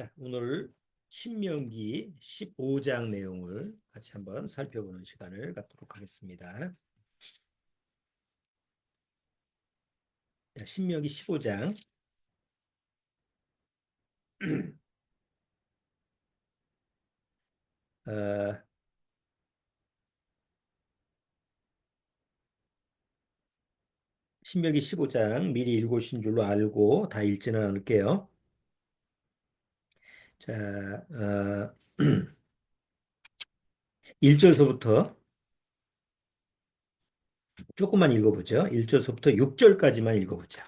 자, 오늘 신명기 15장 내용을 같이 한번 살펴보는 시간을 갖도록 하겠습니다. 자, 신명기 15장 어, 신명기 15장 미리 읽으신 줄로 알고 다 읽지는 않을게요. 자, 1절서부터 조금만 읽어보죠. 1절서부터 6절까지만 읽어보자.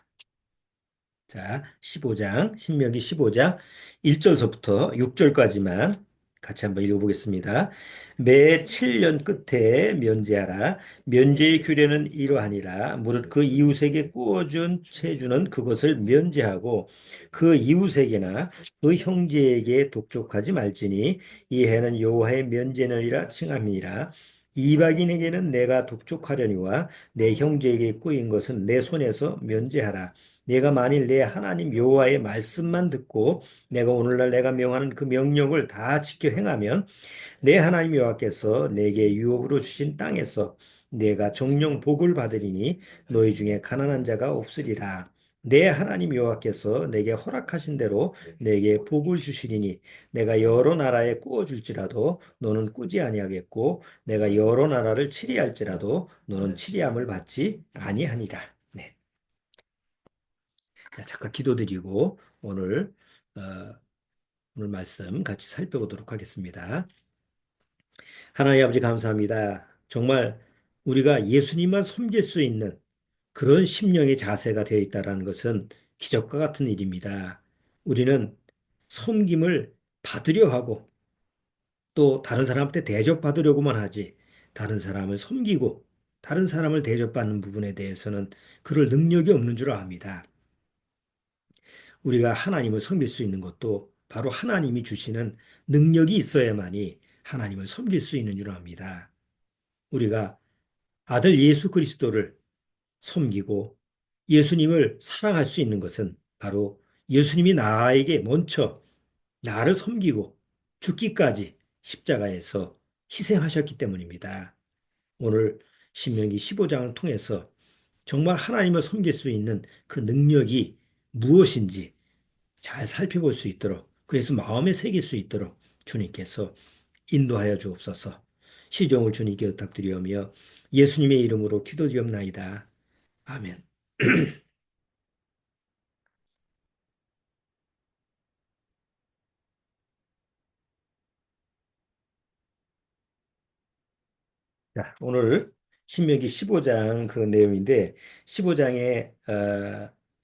자, 15장, 신명기 15장 1절서부터 6절까지만 같이 한번 읽어보겠습니다. 매 7년 끝에 면제하라. 면제의 규례는 이러하니라. 무릇 그 이웃에게 구워준 채주는 그것을 면제하고 그 이웃에게나 그 형제에게 독촉하지 말지니 이 해는 여호와의 면제년이라 칭함이니라. 이방인에게는 내가 독촉하려니와 내 형제에게 꾸인 것은 내 손에서 면제하라. 내가 만일 내 하나님 여호와의 말씀만 듣고 내가 오늘날 내가 명하는 그 명령을 다 지켜 행하면 내 하나님 여호와께서 내게 유업으로 주신 땅에서 내가 정령 복을 받으리니 너희 중에 가난한 자가 없으리라. 내 하나님 여호와께서 내게 허락하신 대로 내게 복을 주시리니 내가 여러 나라에 꾸어 줄지라도 너는 꾸지 아니하겠고 내가 여러 나라를 치리할지라도 너는 치리함을 받지 아니하니라. 네. 자, 잠깐 기도드리고 어, 오늘 말씀 같이 살펴보도록 하겠습니다. 하나님 아버지 감사합니다. 정말 우리가 예수님만 섬길 수 있는 그런 심령의 자세가 되어 있다는 것은 기적과 같은 일입니다. 우리는 섬김을 받으려 하고 또 다른 사람한테 대접받으려고만 하지 다른 사람을 섬기고 다른 사람을 대접받는 부분에 대해서는 그럴 능력이 없는 줄 압니다. 우리가 하나님을 섬길 수 있는 것도 바로 하나님이 주시는 능력이 있어야만이 하나님을 섬길 수 있는 줄 압니다. 우리가 아들 예수 그리스도를 섬기고 예수님을 사랑할 수 있는 것은 바로 예수님이 나에게 먼저 나를 섬기고 죽기까지 십자가에서 희생하셨기 때문입니다. 오늘 신명기 15장을 통해서 정말 하나님을 섬길 수 있는 그 능력이 무엇인지 잘 살펴볼 수 있도록 그래서 마음에 새길 수 있도록 주님께서 인도하여 주옵소서. 시종을 주님께 부탁드리오며 예수님의 이름으로 기도드리옵나이다. 아멘. 자, 오늘 신명기 15장 그 내용인데 15장에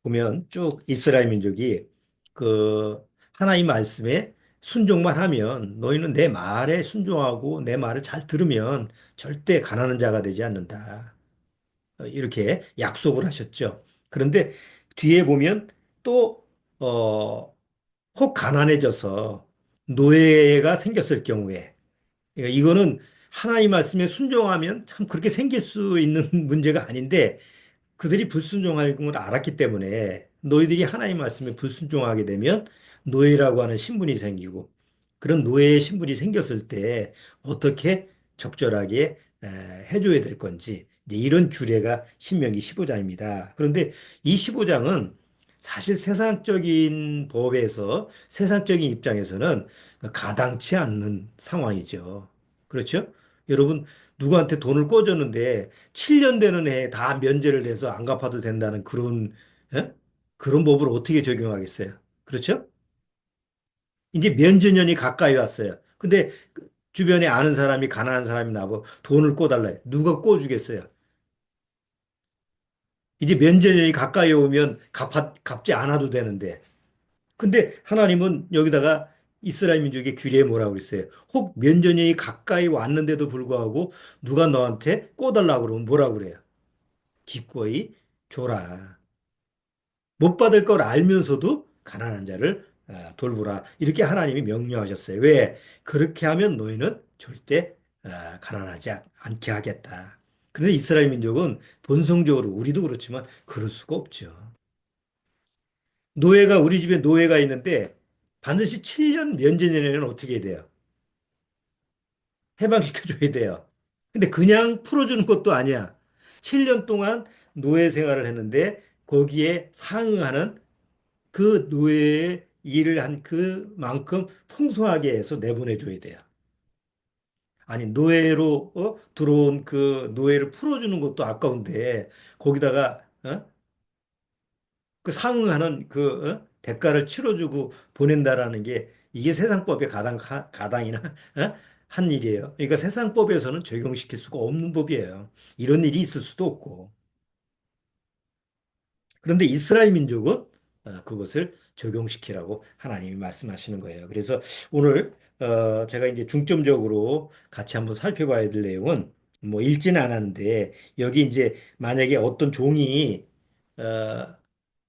보면 쭉 이스라엘 민족이 그 하나님 말씀에 순종만 하면 너희는 내 말에 순종하고 내 말을 잘 들으면 절대 가난한 자가 되지 않는다. 이렇게 약속을 하셨죠. 그런데 뒤에 보면 또 혹 가난해져서 노예가 생겼을 경우에 그러니까 이거는 하나님 말씀에 순종하면 참 그렇게 생길 수 있는 문제가 아닌데 그들이 불순종할 걸 알았기 때문에 너희들이 하나님 말씀에 불순종하게 되면 노예라고 하는 신분이 생기고 그런 노예의 신분이 생겼을 때 어떻게 적절하게 해줘야 될 건지 이제 이런 규례가 신명기 15장입니다. 그런데 이 15장은 사실 세상적인 법에서 세상적인 입장에서는 가당치 않는 상황이죠. 그렇죠? 여러분 누구한테 돈을 꿔줬는데 7년 되는 해에 다 면제를 해서 안 갚아도 된다는 그런 예? 그런 법을 어떻게 적용하겠어요? 그렇죠? 이제 면제년이 가까이 왔어요. 근데 그 주변에 아는 사람이 가난한 사람이 나고 돈을 꿔달라 요 누가 꿔주겠어요? 이제 면제년이 가까이 오면 갚지 않아도 되는데. 근데 하나님은 여기다가 이스라엘 민족의 규례에 뭐라고 그랬어요? 혹 면제년이 가까이 왔는데도 불구하고 누가 너한테 꿔달라고 그러면 뭐라고 그래요? 기꺼이 줘라. 못 받을 걸 알면서도 가난한 자를 돌보라. 이렇게 하나님이 명령하셨어요. 왜? 그렇게 하면 너희는 절대 가난하지 않게 하겠다. 그런데 이스라엘 민족은 본성적으로 우리도 그렇지만 그럴 수가 없죠. 노예가 우리 집에 노예가 있는데 반드시 7년 면제년에는 어떻게 해야 돼요? 해방시켜줘야 돼요. 근데 그냥 풀어주는 것도 아니야. 7년 동안 노예 생활을 했는데 거기에 상응하는 그 노예의 일을 한 그만큼 풍성하게 해서 내보내줘야 돼요. 아니, 노예로 들어온 그 노예를 풀어주는 것도 아까운데 거기다가 그 상응하는 대가를 치러주고 보낸다라는 게 이게 세상법에 가당이나 한 일이에요. 그러니까 세상법에서는 적용시킬 수가 없는 법이에요. 이런 일이 있을 수도 없고. 그런데 이스라엘 민족은 그것을 적용시키라고 하나님이 말씀하시는 거예요. 그래서 오늘 제가 이제 중점적으로 같이 한번 살펴봐야 될 내용은 뭐 읽지는 않았는데 여기 이제 만약에 어떤 종이 어,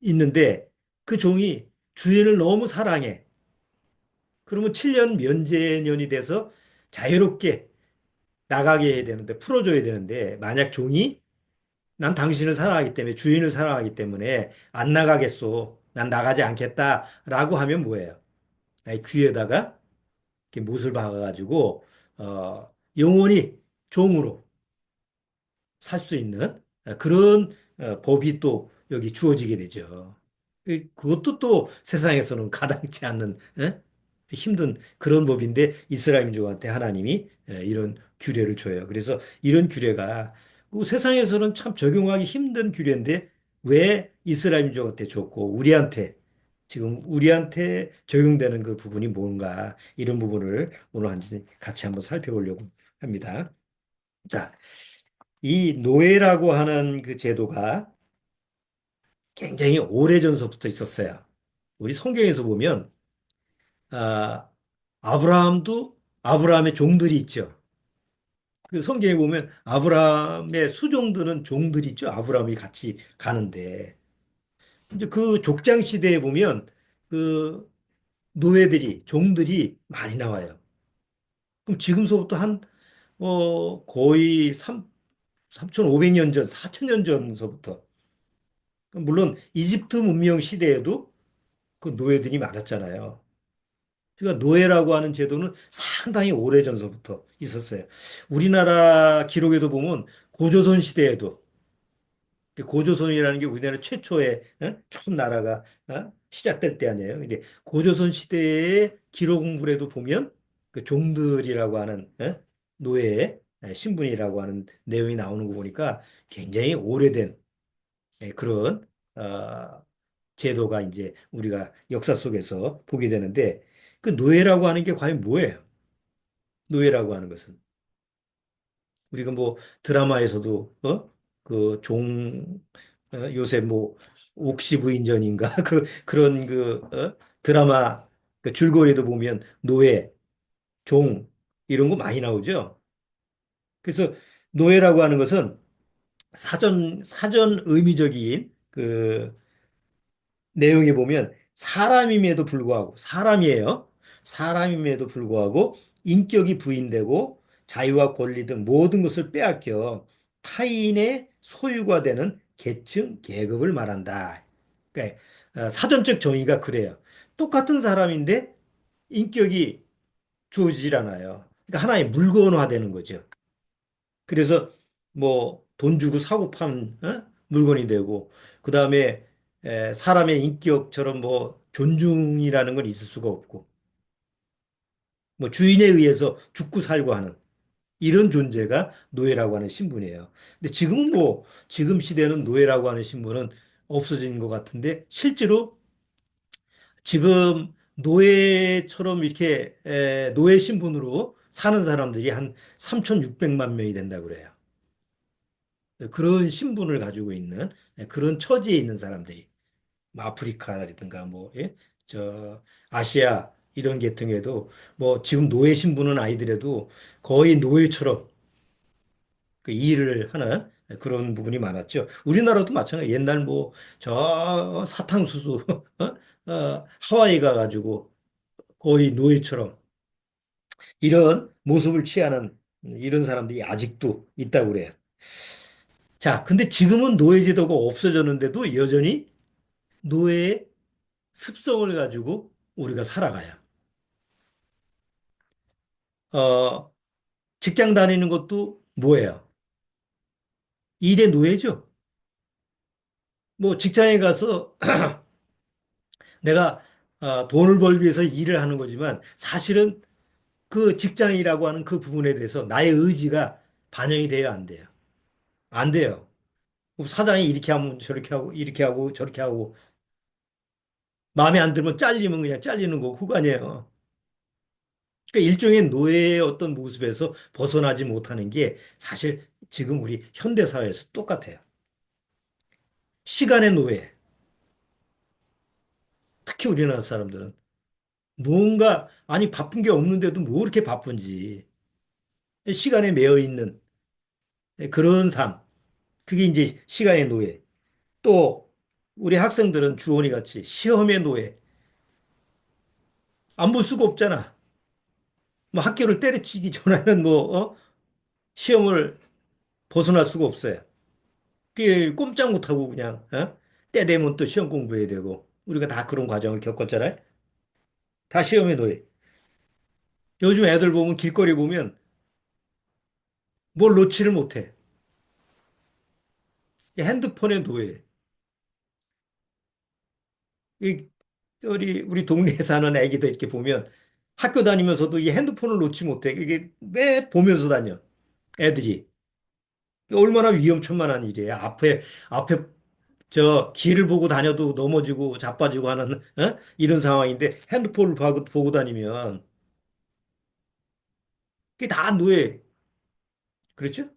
있는데 그 종이 주인을 너무 사랑해. 그러면 7년 면제년이 돼서 자유롭게 나가게 해야 되는데 풀어줘야 되는데 만약 종이 난 당신을 사랑하기 때문에 주인을 사랑하기 때문에 안 나가겠소. 난 나가지 않겠다라고 하면 뭐예요? 아니, 귀에다가 이렇게 못을 박아가지고 영원히 종으로 살 수 있는 그런 법이 또 여기 주어지게 되죠. 그것도 또 세상에서는 가당치 않는 힘든 그런 법인데 이스라엘 민족한테 하나님이 이런 규례를 줘요. 그래서 이런 규례가 그 세상에서는 참 적용하기 힘든 규례인데 왜 이스라엘 민족한테 줬고 우리한테 지금 우리한테 적용되는 그 부분이 뭔가 이런 부분을 오늘 같이 한번 살펴보려고 합니다. 자, 이 노예라고 하는 그 제도가 굉장히 오래전서부터 있었어요. 우리 성경에서 보면 아, 아브라함의 종들이 있죠. 그 성경에 보면 아브라함의 수종들은 종들이 있죠. 아브라함이 같이 가는데 이제 그 족장 시대에 보면 그 노예들이 종들이 많이 나와요. 그럼 지금서부터 한 거의 3,500년 전, 4,000년 전서부터 물론 이집트 문명 시대에도 그 노예들이 많았잖아요. 그러니까 노예라고 하는 제도는 상당히 오래전서부터 있었어요. 우리나라 기록에도 보면 고조선 시대에도 고조선이라는 게 우리나라 최초의 처음 나라가 시작될 때 아니에요. 근데 고조선 시대의 기록물에도 보면 그 종들이라고 하는 노예의 신분이라고 하는 내용이 나오는 거 보니까 굉장히 오래된 그런 제도가 이제 우리가 역사 속에서 보게 되는데 그 노예라고 하는 게 과연 뭐예요? 노예라고 하는 것은 우리가 뭐 드라마에서도 그 요새 뭐 옥시부인전인가 그런 드라마 그 줄거리도 보면 노예, 종 이런 거 많이 나오죠. 그래서 노예라고 하는 것은 사전 의미적인 그 내용에 보면 사람임에도 불구하고 사람이에요. 사람임에도 불구하고 인격이 부인되고 자유와 권리 등 모든 것을 빼앗겨 타인의 소유가 되는 계층, 계급을 말한다. 그러니까 사전적 정의가 그래요. 똑같은 사람인데 인격이 주어지질 않아요. 그러니까 하나의 물건화되는 거죠. 그래서 뭐 돈 주고 사고 파는 물건이 되고 그다음에 사람의 인격처럼 뭐 존중이라는 건 있을 수가 없고 뭐 주인에 의해서 죽고 살고 하는 이런 존재가 노예라고 하는 신분이에요. 근데 지금은 뭐 지금 시대는 노예라고 하는 신분은 없어진 것 같은데 실제로 지금 노예처럼 이렇게 노예 신분으로 사는 사람들이 한 3,600만 명이 된다고 그래요. 그런 신분을 가지고 있는 그런 처지에 있는 사람들이 뭐 아프리카라든가 뭐 예? 저 아시아 이런 계통에도 뭐 지금 노예 신분은 아니더라도 거의 노예처럼 그 일을 하는 그런 부분이 많았죠. 우리나라도 마찬가지. 옛날 뭐 저 사탕수수 하와이 가가지고 거의 노예처럼 이런 모습을 취하는 이런 사람들이 아직도 있다고 그래요. 자, 근데 지금은 노예제도가 없어졌는데도 여전히 노예의 습성을 가지고 우리가 살아가요. 어, 직장 다니는 것도 뭐예요? 일의 노예죠. 뭐 직장에 가서 내가 돈을 벌기 위해서 일을 하는 거지만 사실은 그 직장이라고 하는 그 부분에 대해서 나의 의지가 반영이 돼야 안 돼요. 안 돼요. 사장이 이렇게 하면 저렇게 하고 이렇게 하고 저렇게 하고 마음에 안 들면 잘리면 그냥 잘리는 거고 그거 아니에요. 그러니까 일종의 노예의 어떤 모습에서 벗어나지 못하는 게 사실 지금 우리 현대 사회에서 똑같아요. 시간의 노예. 특히 우리나라 사람들은 뭔가 아니 바쁜 게 없는데도 뭐 이렇게 바쁜지 시간에 매여 있는 그런 삶. 그게 이제 시간의 노예. 또 우리 학생들은 주원이 같이 시험의 노예. 안 볼 수가 없잖아. 뭐 학교를 때려치기 전에는 뭐 시험을 벗어날 수가 없어요. 그게 꼼짝 못하고 그냥 때 되면 또 시험 공부해야 되고 우리가 다 그런 과정을 겪었잖아요. 다 시험의 노예. 요즘 애들 보면 길거리 보면 뭘 놓지를 못해. 이 핸드폰의 노예. 이 우리 동네에 사는 애기들 이렇게 보면 학교 다니면서도 이 핸드폰을 놓지 못해. 이게 매 보면서 다녀. 애들이. 얼마나 위험천만한 일이에요. 앞에 저 길을 보고 다녀도 넘어지고 자빠지고 하는 이런 상황인데 핸드폰을 보고 다니면 그게 다 노예. 그렇죠?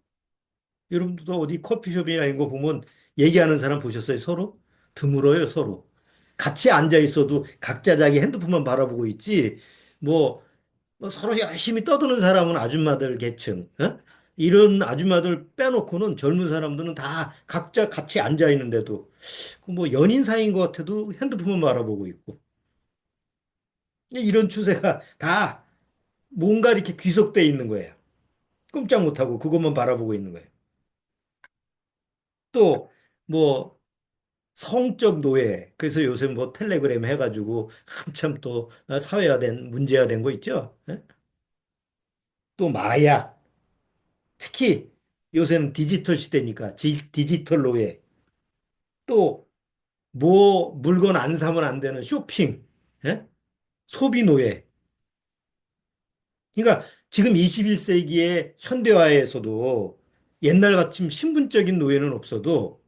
여러분도 어디 커피숍이나 이런 거 보면 얘기하는 사람 보셨어요? 서로? 드물어요, 서로. 같이 앉아 있어도 각자 자기 핸드폰만 바라보고 있지. 뭐, 뭐 서로 열심히 떠드는 사람은 아줌마들 계층. 이런 아줌마들 빼놓고는 젊은 사람들은 다 각자 같이 앉아 있는데도 그뭐 연인 사이인 것 같아도 핸드폰만 바라보고 있고. 이런 추세가 다 뭔가 이렇게 귀속돼 있는 거예요. 꼼짝 못하고 그것만 바라보고 있는 거예요. 또, 뭐, 성적 노예. 그래서 요새 뭐 텔레그램 해가지고 한참 또 사회화된, 문제화된 거 있죠? 예? 또 마약. 특히 요새는 디지털 시대니까 디지털 노예. 또 뭐 물건 안 사면 안 되는 쇼핑. 예? 소비 노예. 그러니까 지금 21세기의 현대화에서도 옛날 같이 신분적인 노예는 없어도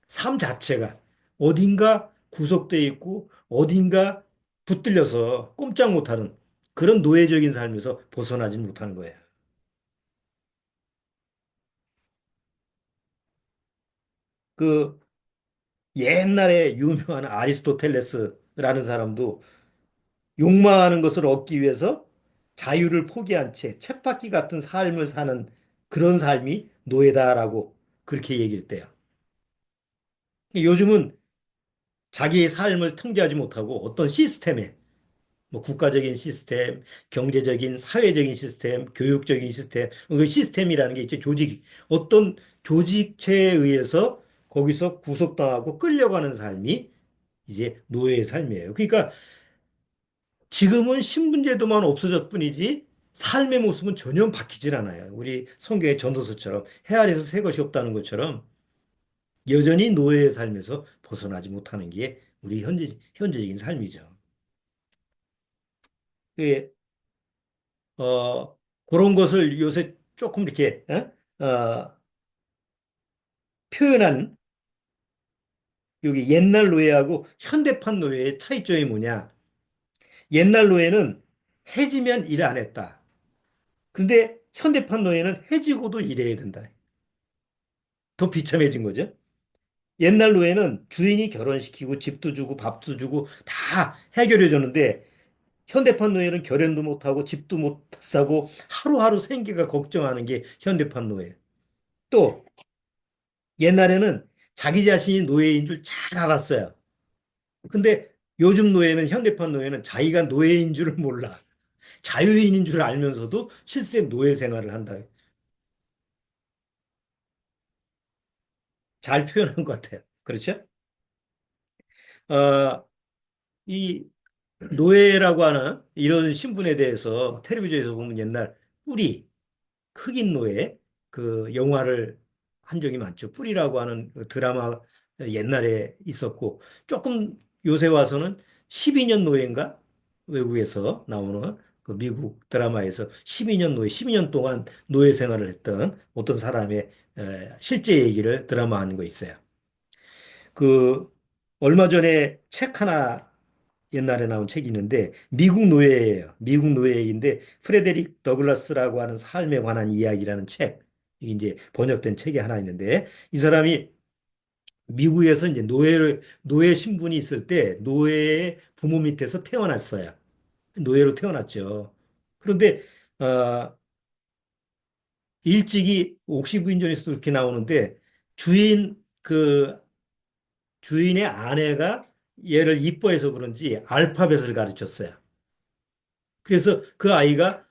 삶 자체가 어딘가 구속돼 있고 어딘가 붙들려서 꼼짝 못하는 그런 노예적인 삶에서 벗어나지 못하는 거예요. 그 옛날에 유명한 아리스토텔레스라는 사람도 욕망하는 것을 얻기 위해서 자유를 포기한 채 쳇바퀴 같은 삶을 사는 그런 삶이 노예다라고 그렇게 얘기를 했대요. 요즘은 자기의 삶을 통제하지 못하고 어떤 시스템에 뭐 국가적인 시스템, 경제적인, 사회적인 시스템, 교육적인 시스템, 그 시스템이라는 게 있죠. 어떤 조직체에 의해서 거기서 구속당하고 끌려가는 삶이 이제 노예의 삶이에요. 그러니까 지금은 신분제도만 없어졌 뿐이지 삶의 모습은 전혀 바뀌질 않아요. 우리 성경의 전도서처럼 해 아래서 새 것이 없다는 것처럼 여전히 노예의 삶에서 벗어나지 못하는 게 우리 현재적인 삶이죠. 그 그런 것을 요새 조금 이렇게 표현한 여기 옛날 노예하고 현대판 노예의 차이점이 뭐냐? 옛날 노예는 해지면 일 안 했다. 근데 현대판 노예는 해지고도 일해야 된다. 더 비참해진 거죠. 옛날 노예는 주인이 결혼시키고 집도 주고 밥도 주고 다 해결해 줬는데 현대판 노예는 결혼도 못하고 집도 못 사고 하루하루 생계가 걱정하는 게 현대판 노예. 또 옛날에는 자기 자신이 노예인 줄 잘 알았어요. 근데 요즘 노예는 현대판 노예는 자기가 노예인 줄을 몰라. 자유인인 줄 알면서도 실제 노예 생활을 한다. 잘 표현한 것 같아요. 그렇죠? 어, 이 노예라고 하는 이런 신분에 대해서 텔레비전에서 보면 옛날 뿌리, 흑인 노예 그 영화를 한 적이 많죠. 뿌리라고 하는 그 드라마 옛날에 있었고 조금 요새 와서는 12년 노예인가? 외국에서 나오는 그 미국 드라마에서 12년 노예, 12년 동안 노예 생활을 했던 어떤 사람의 실제 얘기를 드라마하는 거 있어요. 그 얼마 전에 책 하나 옛날에 나온 책이 있는데 미국 노예예요. 미국 노예인데 프레데릭 더글라스라고 하는 삶에 관한 이야기라는 책. 이게 이제 번역된 책이 하나 있는데 이 사람이 미국에서 이제 노예 신분이 있을 때 노예의 부모 밑에서 태어났어요. 노예로 태어났죠. 그런데 어, 일찍이 옥시구인존에서도 그렇게 나오는데 주인 그 주인의 아내가 얘를 이뻐해서 그런지 알파벳을 가르쳤어요. 그래서 그 아이가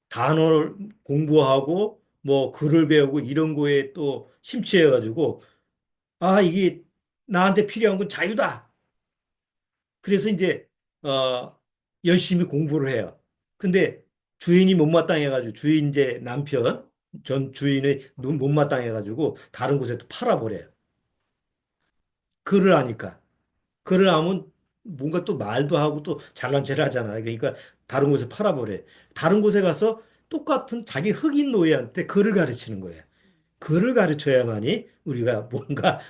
단어를 공부하고 뭐 글을 배우고 이런 거에 또 심취해가지고 아 이게 나한테 필요한 건 자유다. 그래서 이제 어, 열심히 공부를 해요. 근데 주인이 못마땅해가지고 주인 이제 남편 전 주인의 못마땅해가지고 다른 곳에 또 팔아버려요. 글을 하니까. 글을 하면 뭔가 또 말도 하고 또 잘난 체를 하잖아요. 그러니까 다른 곳에 팔아버려요. 다른 곳에 가서 똑같은 자기 흑인 노예한테 글을 가르치는 거예요. 글을 가르쳐야만이 우리가 뭔가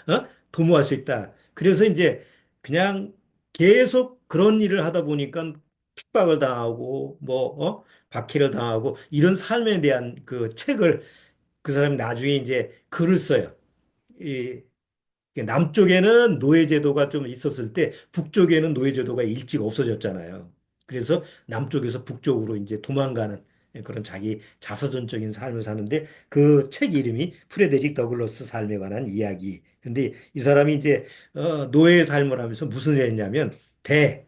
도모할 수 있다. 그래서 이제 그냥 계속 그런 일을 하다 보니까 핍박을 당하고 박해를 당하고 이런 삶에 대한 그 책을 그 사람이 나중에 이제 글을 써요. 이 남쪽에는 노예제도가 좀 있었을 때 북쪽에는 노예제도가 일찍 없어졌잖아요. 그래서 남쪽에서 북쪽으로 이제 도망가는 그런 자기 자서전적인 삶을 사는데 그 책 이름이 프레데릭 더글러스 삶에 관한 이야기. 근데 이 사람이 이제 노예 삶을 하면서 무슨 일 했냐면 배,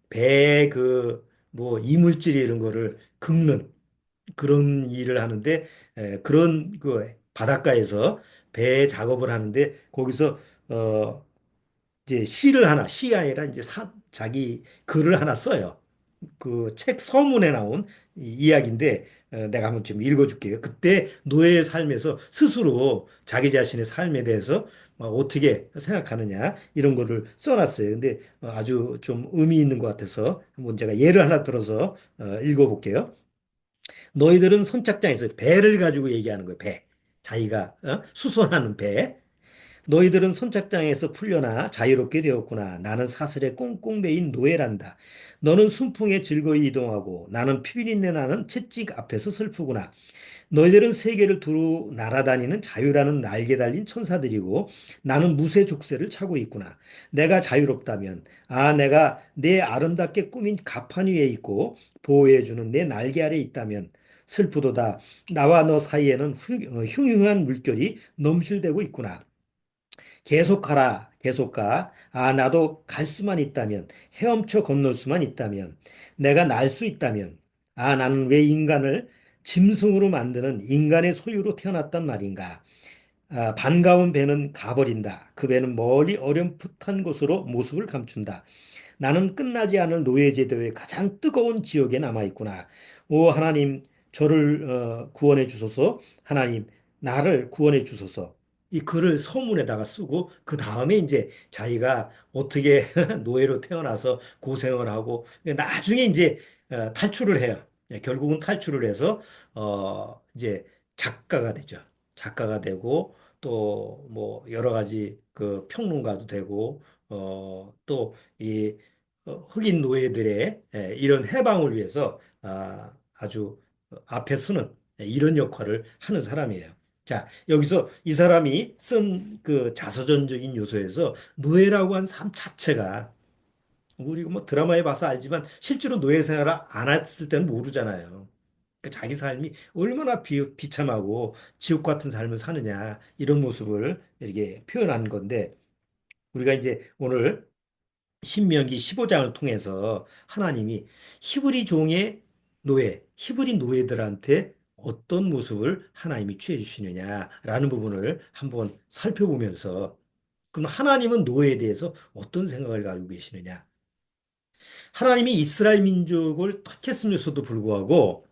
배 그 뭐 이물질 이런 거를 긁는 그런 일을 하는데 그런 그 바닷가에서 배 작업을 하는데 거기서 어 이제 시를 하나 시 아니라 이제 자기 글을 하나 써요. 그 책 서문에 나온 이야기인데 내가 한번 좀 읽어줄게요. 그때 노예의 삶에서 스스로 자기 자신의 삶에 대해서 어떻게 생각하느냐 이런 거를 써놨어요. 근데 아주 좀 의미 있는 것 같아서 한번 제가 예를 하나 들어서 읽어볼게요. 너희들은 선착장에서 배를 가지고 얘기하는 거예요. 배. 자기가 수선하는 배. 너희들은 선착장에서 풀려나 자유롭게 되었구나. 나는 사슬에 꽁꽁 매인 노예란다. 너는 순풍에 즐거이 이동하고 나는 피비린내 나는 채찍 앞에서 슬프구나. 너희들은 세계를 두루 날아다니는 자유라는 날개 달린 천사들이고 나는 무쇠 족쇄를 차고 있구나. 내가 자유롭다면 내가 내 아름답게 꾸민 가판 위에 있고 보호해주는 내 날개 아래 있다면 슬프도다. 나와 너 사이에는 흉흉한 물결이 넘실대고 있구나. 계속하라, 계속가. 나도 갈 수만 있다면, 헤엄쳐 건널 수만 있다면, 내가 날 수 있다면, 나는 왜 인간을 짐승으로 만드는 인간의 소유로 태어났단 말인가. 반가운 배는 가버린다. 그 배는 멀리 어렴풋한 곳으로 모습을 감춘다. 나는 끝나지 않을 노예제도의 가장 뜨거운 지옥에 남아있구나. 오 하나님, 저를 구원해 주소서. 하나님, 나를 구원해 주소서. 이 글을 서문에다가 쓰고 그 다음에 이제 자기가 어떻게 노예로 태어나서 고생을 하고 나중에 이제 탈출을 해요. 결국은 탈출을 해서 이제 작가가 되죠. 작가가 되고 또 뭐 여러 가지 그 평론가도 되고 또이 흑인 노예들의 이런 해방을 위해서 아주 앞에 서는 이런 역할을 하는 사람이에요. 자, 여기서 이 사람이 쓴 그 자서전적인 요소에서 노예라고 한 삶 자체가 우리 뭐 드라마에 봐서 알지만 실제로 노예 생활을 안 했을 때는 모르잖아요. 그 자기 삶이 얼마나 비참하고 지옥 같은 삶을 사느냐 이런 모습을 이렇게 표현한 건데 우리가 이제 오늘 신명기 15장을 통해서 하나님이 히브리 종의 히브리 노예들한테 어떤 모습을 하나님이 취해 주시느냐라는 부분을 한번 살펴보면서 그럼 하나님은 노예에 대해서 어떤 생각을 가지고 계시느냐? 하나님이 이스라엘 민족을 택했음에도 불구하고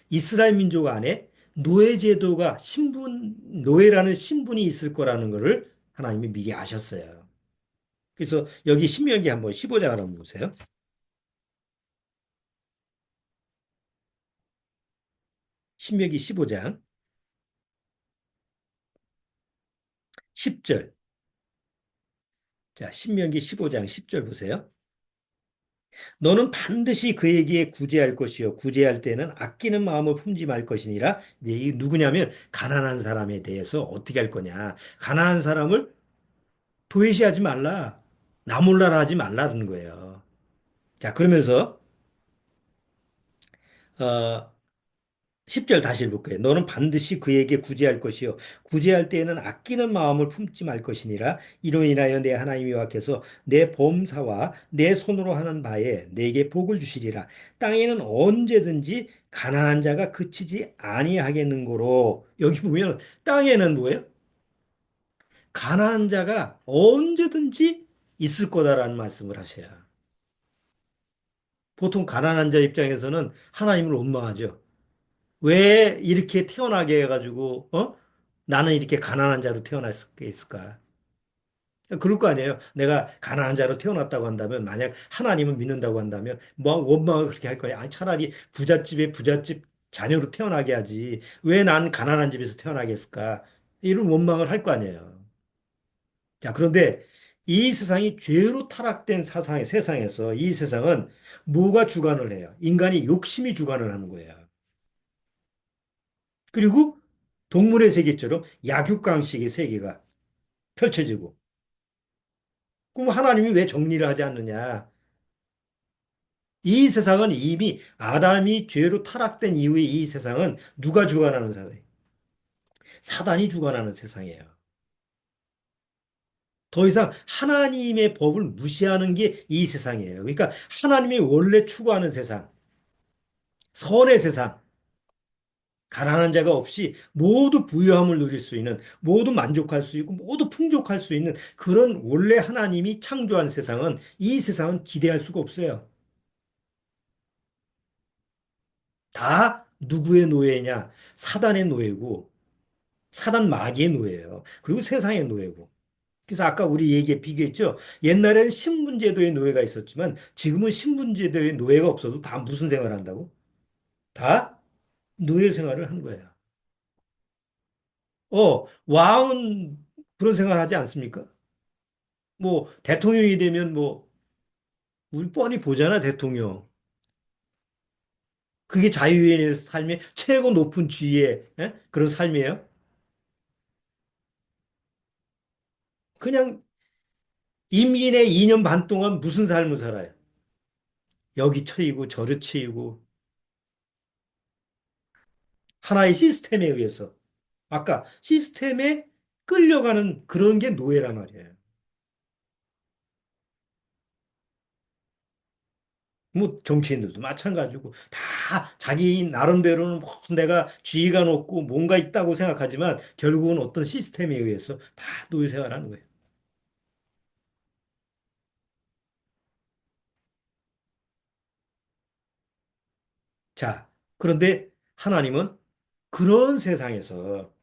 이스라엘 민족 안에 노예 제도가 노예라는 신분이 있을 거라는 것을 하나님이 미리 아셨어요. 그래서 여기 신명기 한번 15장 한번 보세요. 신명기 15장 10절. 자, 신명기 15장 10절 보세요. 너는 반드시 그에게 구제할 것이요 구제할 때는 아끼는 마음을 품지 말 것이니라. 이 누구냐면 가난한 사람에 대해서 어떻게 할 거냐. 가난한 사람을 도외시하지 말라. 나 몰라라 하지 말라는 거예요. 자, 그러면서 10절 다시 읽을게요. 너는 반드시 그에게 구제할 것이요. 구제할 때에는 아끼는 마음을 품지 말 것이니라. 이로 인하여 내 하나님 여호와께서 내 범사와 내 손으로 하는 바에 내게 복을 주시리라. 땅에는 언제든지 가난한 자가 그치지 아니하겠는고로. 여기 보면 땅에는 뭐예요? 가난한 자가 언제든지 있을 거다라는 말씀을 하셔요. 보통 가난한 자 입장에서는 하나님을 원망하죠. 왜 이렇게 태어나게 해가지고, 나는 이렇게 가난한 자로 태어났을까? 그럴 거 아니에요. 내가 가난한 자로 태어났다고 한다면, 만약 하나님을 믿는다고 한다면, 뭐 원망을 그렇게 할 거야. 아니, 차라리 부잣집에 부잣집 자녀로 태어나게 하지. 왜 난 가난한 집에서 태어나게 했을까? 이런 원망을 할 거 아니에요. 자, 그런데 이 세상이 죄로 타락된 세상에서 이 세상은 뭐가 주관을 해요? 인간이 욕심이 주관을 하는 거예요. 그리고 동물의 세계처럼 약육강식의 세계가 펼쳐지고, 그럼 하나님이 왜 정리를 하지 않느냐? 이 세상은 이미 아담이 죄로 타락된 이후에 이 세상은 누가 주관하는 세상이에요? 사단이 주관하는 세상이에요. 더 이상 하나님의 법을 무시하는 게 이 세상이에요. 그러니까 하나님이 원래 추구하는 세상, 선의 세상, 가난한 자가 없이 모두 부유함을 누릴 수 있는, 모두 만족할 수 있고, 모두 풍족할 수 있는 그런 원래 하나님이 창조한 세상은 이 세상은 기대할 수가 없어요. 다 누구의 노예냐? 사단의 노예고, 사단 마귀의 노예예요. 그리고 세상의 노예고. 그래서 아까 우리 얘기에 비교했죠. 옛날에는 신분제도의 노예가 있었지만 지금은 신분제도의 노예가 없어도 다 무슨 생활을 한다고? 다 노예 생활을 하는 거예요. 왕은 그런 생활 하지 않습니까? 뭐 대통령이 되면 뭐 우리 뻔히 보잖아, 대통령. 그게 자유인의 삶의 최고 높은 지위의 그런 삶이에요. 그냥 임기내 2년 반 동안 무슨 삶을 살아요? 여기 처이고 저리 처이고 하나의 시스템에 의해서 아까 시스템에 끌려가는 그런 게 노예란 말이에요. 뭐 정치인들도 마찬가지고 다 자기 나름대로는 뭐 내가 지위가 높고 뭔가 있다고 생각하지만 결국은 어떤 시스템에 의해서 다 노예 생활하는 거예요. 자, 그런데 하나님은 그런 세상에서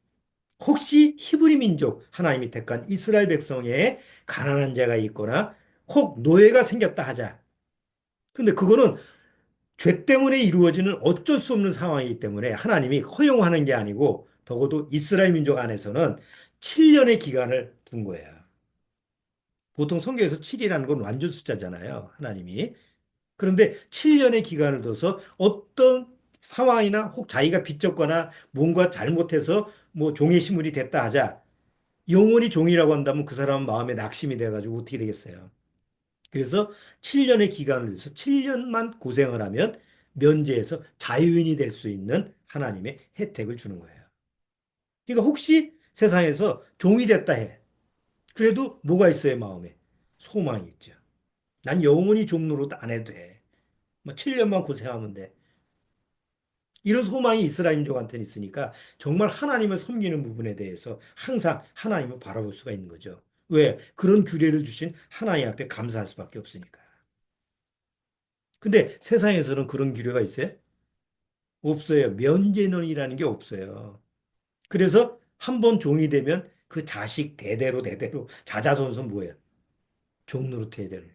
혹시 히브리 민족 하나님이 택한 이스라엘 백성에 가난한 자가 있거나 혹 노예가 생겼다 하자. 근데 그거는 죄 때문에 이루어지는 어쩔 수 없는 상황이기 때문에 하나님이 허용하는 게 아니고 적어도 이스라엘 민족 안에서는 7년의 기간을 둔 거예요. 보통 성경에서 7이라는 건 완전 숫자잖아요. 하나님이. 그런데 7년의 기간을 둬서 어떤 상황이나 혹 자기가 빚졌거나 뭔가 잘못해서 뭐 종의 시물이 됐다 하자. 영원히 종이라고 한다면 그 사람은 마음에 낙심이 돼가지고 어떻게 되겠어요? 그래서 7년의 기간을 내서 7년만 고생을 하면 면제에서 자유인이 될 수 있는 하나님의 혜택을 주는 거예요. 그러니까 혹시 세상에서 종이 됐다 해. 그래도 뭐가 있어요, 마음에? 소망이 있죠. 난 영원히 종로릇 안 해도 돼. 뭐 7년만 고생하면 돼. 이런 소망이 이스라엘 민족한테는 있으니까 정말 하나님을 섬기는 부분에 대해서 항상 하나님을 바라볼 수가 있는 거죠. 왜? 그런 규례를 주신 하나님 앞에 감사할 수밖에 없으니까. 근데 세상에서는 그런 규례가 있어요? 없어요. 면제론이라는 게 없어요. 그래서 한 번 종이 되면 그 자식 대대로 대대로 자자손손 뭐예요? 종노릇 해야 되는.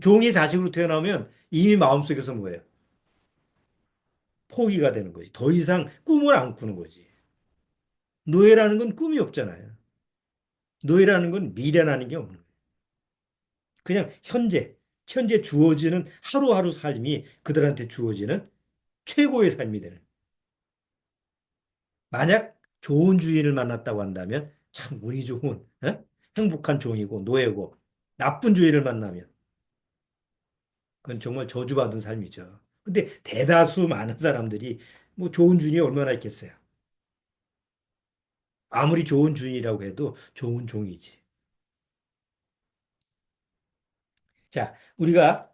종이 자식으로 태어나면 이미 마음속에서 뭐예요? 포기가 되는 거지. 더 이상 꿈을 안 꾸는 거지. 노예라는 건 꿈이 없잖아요. 노예라는 건 미래라는 게 없는 거예요. 그냥 현재 주어지는 하루하루 삶이 그들한테 주어지는 최고의 삶이 되는. 만약 좋은 주인을 만났다고 한다면 참 운이 좋은, 행복한 종이고 노예고 나쁜 주인을 만나면 그건 정말 저주받은 삶이죠. 근데 대다수 많은 사람들이 뭐 좋은 주인이 얼마나 있겠어요. 아무리 좋은 주인이라고 해도 좋은 종이지. 자, 우리가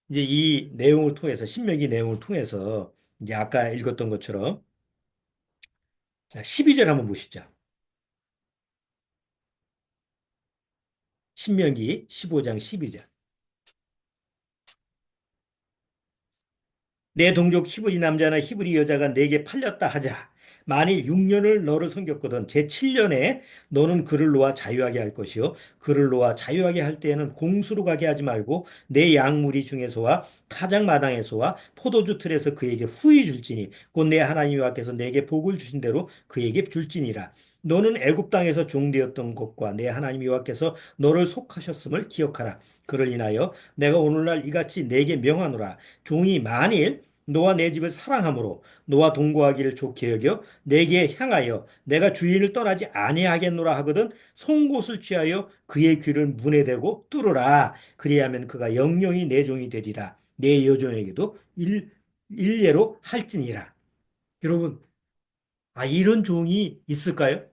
이제 이 내용을 통해서 신명기 내용을 통해서 이제 아까 읽었던 것처럼 자, 12절 한번 보시죠. 신명기 15장 12절. 내 동족 히브리 남자나 히브리 여자가 내게 팔렸다 하자. 만일 6년을 너를 섬겼거든 제7년에 너는 그를 놓아 자유하게 할 것이요 그를 놓아 자유하게 할 때에는 공수로 가게 하지 말고 내 양무리 중에서와 타작 마당에서와 포도주 틀에서 그에게 후히 줄지니 곧 내 하나님 여호와께서 내게 복을 주신 대로 그에게 줄지니라. 너는 애굽 땅에서 종되었던 것과 내 하나님 여호와께서 너를 속하셨음을 기억하라. 그를 인하여 내가 오늘날 이같이 내게 명하노라. 종이 만일 너와 내 집을 사랑함으로 너와 동거하기를 좋게 여겨 내게 향하여 내가 주인을 떠나지 아니하겠노라 하거든 송곳을 취하여 그의 귀를 문에 대고 뚫으라. 그리하면 그가 영영이 내 종이 되리라. 내 여종에게도 일례로 할지니라. 여러분, 이런 종이 있을까요?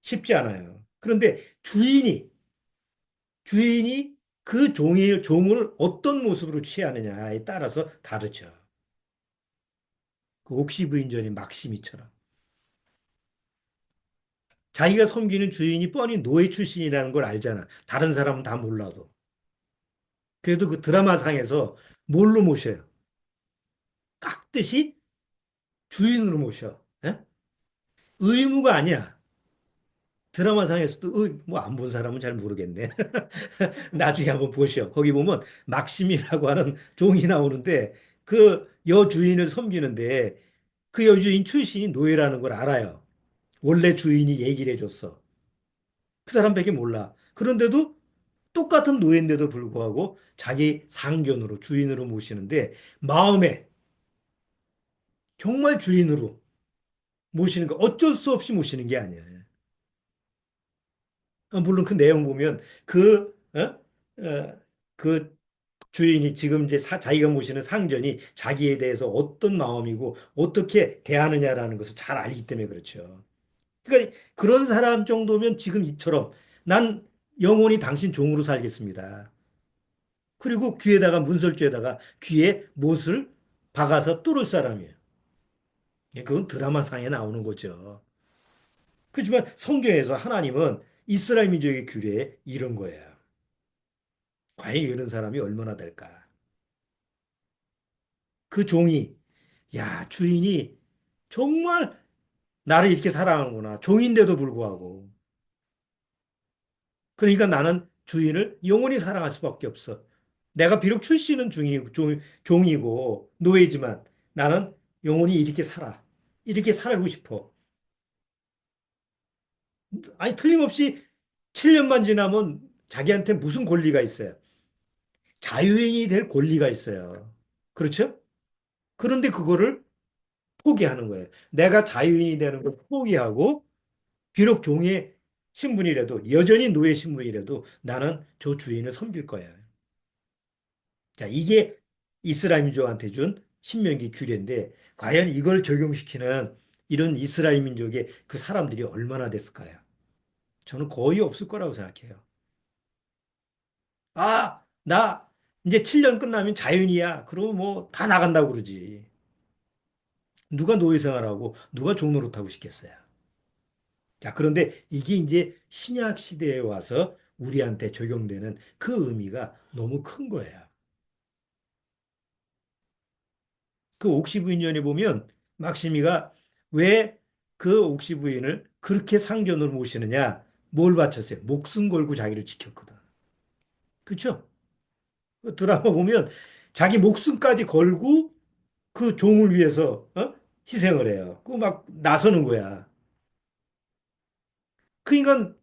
쉽지 않아요. 그런데 주인이 그 종을 어떤 모습으로 취하느냐에 따라서 다르죠. 그 옥시 부인전의 막시미처럼. 자기가 섬기는 주인이 뻔히 노예 출신이라는 걸 알잖아. 다른 사람은 다 몰라도. 그래도 그 드라마상에서 뭘로 모셔요? 깍듯이 주인으로 모셔. 예? 의무가 아니야. 드라마상에서도 뭐 안 본 사람은 잘 모르겠네. 나중에 한번 보시오. 거기 보면 막심이라고 하는 종이 나오는데 그 여주인을 섬기는데 그 여주인 출신이 노예라는 걸 알아요. 원래 주인이 얘기를 해줬어. 그 사람밖에 몰라. 그런데도 똑같은 노예인데도 불구하고 자기 상견으로 주인으로 모시는데 마음에 정말 주인으로 모시는 거 어쩔 수 없이 모시는 게 아니에요. 물론 그 내용 보면 그 주인이 지금 이제 자기가 모시는 상전이 자기에 대해서 어떤 마음이고 어떻게 대하느냐라는 것을 잘 알기 때문에 그렇죠. 그러니까 그런 사람 정도면 지금 이처럼 난 영원히 당신 종으로 살겠습니다. 그리고 귀에다가 문설주에다가 귀에 못을 박아서 뚫을 사람이에요. 예, 그건 드라마상에 나오는 거죠. 그렇지만 성경에서 하나님은 이스라엘 민족의 규례에 이런 거예요. 과연 이런 사람이 얼마나 될까? 그 종이 야 주인이 정말 나를 이렇게 사랑하는구나. 종인데도 불구하고. 그러니까 나는 주인을 영원히 사랑할 수밖에 없어. 내가 비록 출신은 종이고 노예지만 나는 영원히 이렇게 살아. 이렇게 살고 싶어. 아니, 틀림없이 7년만 지나면 자기한테 무슨 권리가 있어요? 자유인이 될 권리가 있어요. 그렇죠? 그런데 그거를 포기하는 거예요. 내가 자유인이 되는 걸 포기하고 비록 종의 신분이라도 여전히 노예 신분이라도 나는 저 주인을 섬길 거야. 자, 이게 이스라엘 민족한테 준 신명기 규례인데 과연 이걸 적용시키는 이런 이스라엘 민족의 그 사람들이 얼마나 됐을까요? 저는 거의 없을 거라고 생각해요. 나 이제 7년 끝나면 자연이야. 그러고 뭐 다 나간다고 그러지. 누가 노예 생활하고 누가 종노릇하고 싶겠어요. 자, 그런데 이게 이제 신약 시대에 와서 우리한테 적용되는 그 의미가 너무 큰 거야. 그 옥시 부인전에 보면 막시미가 왜 그 옥시 부인을 그렇게 상전으로 모시느냐? 뭘 바쳤어요? 목숨 걸고 자기를 지켰거든. 그렇죠? 그 드라마 보면 자기 목숨까지 걸고 그 종을 위해서 희생을 해요. 그 막 나서는 거야. 그러니까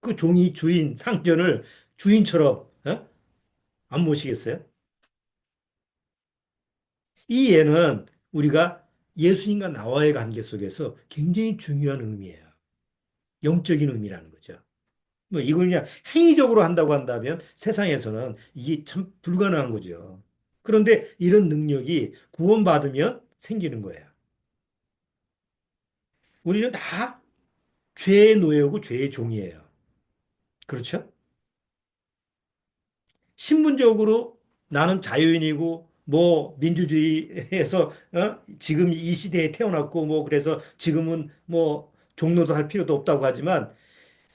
그 종이 주인 상전을 주인처럼 안 모시겠어요? 이 예는 우리가 예수님과 나와의 관계 속에서 굉장히 중요한 의미예요. 영적인 의미라는 거죠. 뭐 이걸 그냥 행위적으로 한다고 한다면 세상에서는 이게 참 불가능한 거죠. 그런데 이런 능력이 구원받으면 생기는 거예요. 우리는 다 죄의 노예고 죄의 종이에요. 그렇죠? 신분적으로 나는 자유인이고 뭐 민주주의에서 지금 이 시대에 태어났고 뭐 그래서 지금은 뭐 종로도 할 필요도 없다고 하지만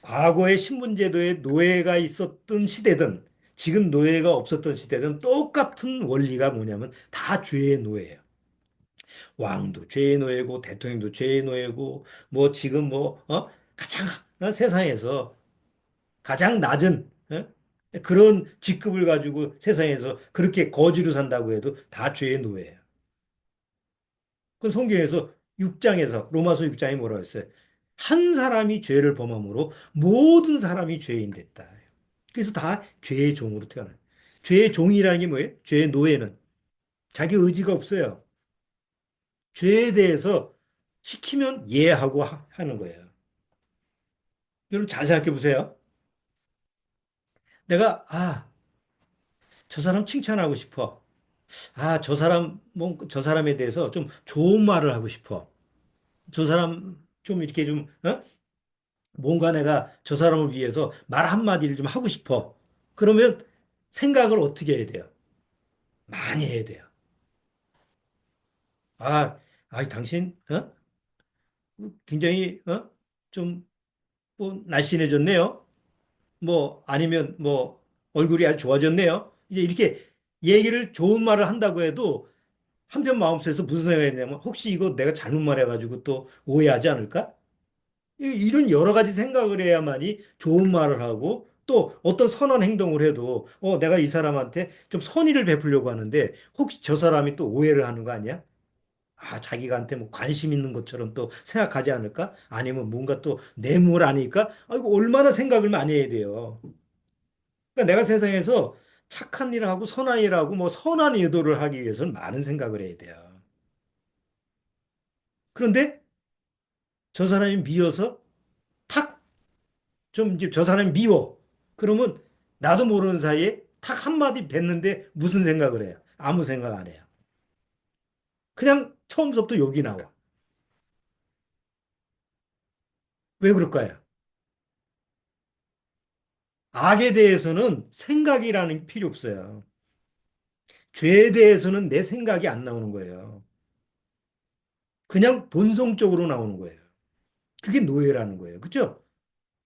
과거의 신분제도에 노예가 있었던 시대든 지금 노예가 없었던 시대든 똑같은 원리가 뭐냐면 다 죄의 노예예요. 왕도 죄의 노예고 대통령도 죄의 노예고 뭐 지금 가장 세상에서 가장 낮은 그런 직급을 가지고 세상에서 그렇게 거지로 산다고 해도 다 죄의 노예예요. 그 성경에서 6장에서 로마서 6장에 뭐라고 했어요? 한 사람이 죄를 범함으로 모든 사람이 죄인 됐다. 그래서 다 죄의 종으로 태어나요. 죄의 종이라는 게 뭐예요? 죄의 노예는 자기 의지가 없어요. 죄에 대해서 시키면 이해하고 하는 거예요. 여러분 잘 생각해 보세요. 내가 저 사람 칭찬하고 싶어. 저 사람 저 사람에 대해서 좀 좋은 말을 하고 싶어. 저 사람 좀 이렇게 좀 뭔가 내가 저 사람을 위해서 말 한마디를 좀 하고 싶어. 그러면 생각을 어떻게 해야 돼요? 많이 해야 돼요. 당신 굉장히 좀 뭐 날씬해졌네요. 뭐 아니면 뭐 얼굴이 아주 좋아졌네요. 이제 이렇게 얘기를 좋은 말을 한다고 해도 한편 마음속에서 무슨 생각이 있냐면 혹시 이거 내가 잘못 말해가지고 또 오해하지 않을까? 이런 여러 가지 생각을 해야만이 좋은 말을 하고 또 어떤 선한 행동을 해도 내가 이 사람한테 좀 선의를 베풀려고 하는데 혹시 저 사람이 또 오해를 하는 거 아니야? 자기가한테 뭐 관심 있는 것처럼 또 생각하지 않을까? 아니면 뭔가 또 뇌물 아닐까? 이거 얼마나 생각을 많이 해야 돼요. 그러니까 내가 세상에서 착한 일을 하고 선한 일을 하고 뭐 선한 의도를 하기 위해서는 많은 생각을 해야 돼요. 그런데 저 사람이 미워서 탁 좀 이제 저 사람이 미워. 그러면 나도 모르는 사이에 탁 한마디 뱉는데 무슨 생각을 해요? 아무 생각 안 해요. 그냥 처음부터 욕이 나와. 왜 그럴까요? 악에 대해서는 생각이라는 게 필요 없어요. 죄에 대해서는 내 생각이 안 나오는 거예요. 그냥 본성적으로 나오는 거예요. 그게 노예라는 거예요. 그죠?